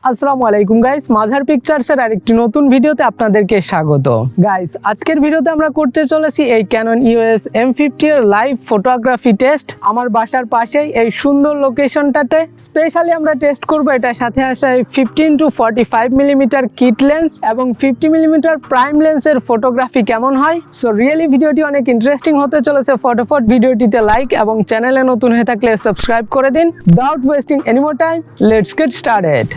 আসসালামু আলাইকুম গাইস, মাঝার পিকচার্সের আরেকটি নতুন ভিডিওতে আপনাদেরকে স্বাগত। গাইস, আজকের ভিডিওতে আমরা করতে চলেছি এই Canon EOS M50 এর লাইভ ফটোগ্রাফি টেস্ট। আমার বাসার পাশেই এই সুন্দর লোকেশনটাতে স্পেশালি আমরা টেস্ট করব এটার সাথে আসা এই 15-45mm কিট লেন্স এবং 50mm প্রাইম লেন্সের ফটোগ্রাফি কেমন হয়। সো রিয়েলি ভিডিওটি অনেক ইন্টারেস্টিং হতে চলেছে। ফটোফট ভিডিওটিতে লাইক এবং চ্যানেলে নতুন হয়ে থাকলে সাবস্ক্রাইব করে দিন। Without wasting any more time, let's get started.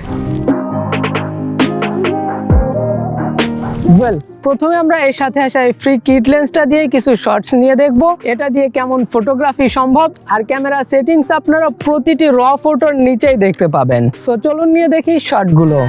প্রথমে আমরা এর সাথে আসা এই ফ্রি কিট লেন্সটা দিয়ে কিছু শর্টস নিয়ে দেখব এটা দিয়ে কেমন ফটোগ্রাফি সম্ভব। আর ক্যামেরা সেটিংস আপনারা প্রতিটি র ফটোর নিচেই দেখতে পাবেন। সো চলুন নিয়ে দেখি শর্টগুলো।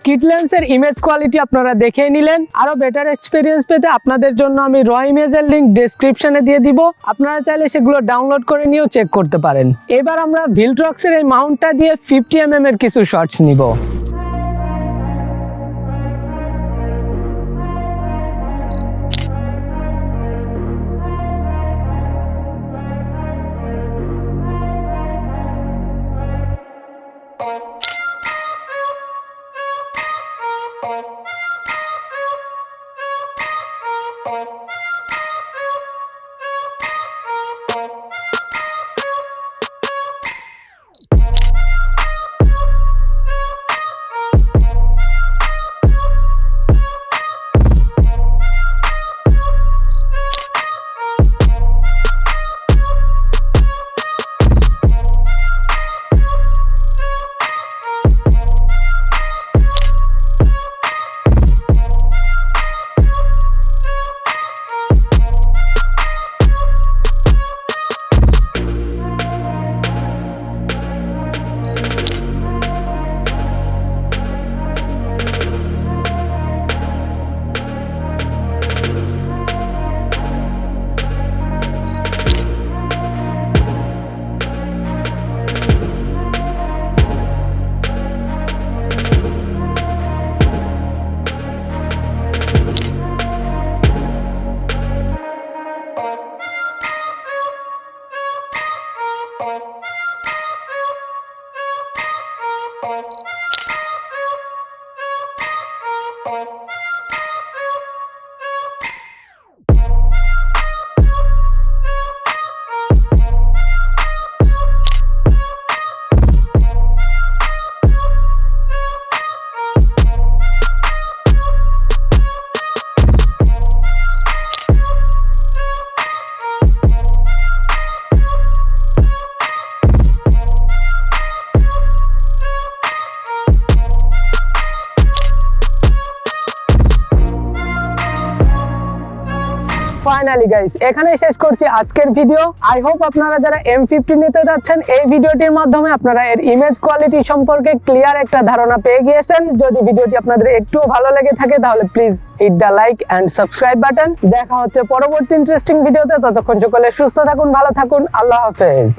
কিট লেন্সের ইমেজ কোয়ালিটি আপনারা দেখে নিলেন। আরো বেটার এক্সপিরিয়েন্স পেতে আপনাদের জন্য আমি র ইমেজের লিংক ডেসক্রিপশনে দিয়ে দিব, আপনারা চাইলে সেগুলো ডাউনলোড করে নিয়েও চেক করতে পারেন। এবার আমরা ভিলট্রক্সের এই মাউন্টটা দিয়ে 50mm এর কিছু শর্টস নিব। ফাইনালি গাইস, এখানে শেষ করছি আজকের ভিডিও। আই হোপ আপনারা যারা M50 নিতে যাচ্ছেন এই ভিডিওটির মাধ্যমে আপনারা এর ইমেজ কোয়ালিটি সম্পর্কে ক্লিয়ার একটা ধারণা পেয়ে গিয়েছেন। যদি ভিডিওটি আপনাদের একটু ভালো লেগে থাকে তাহলে please hit the like and subscribe button. দেখা হচ্ছে পরবর্তী ইন্টারেস্টিং ভিডিওতে। ততক্ষণ সকলে সুস্থ থাকুন, ভালো থাকুন, আল্লাহ হাফেজ।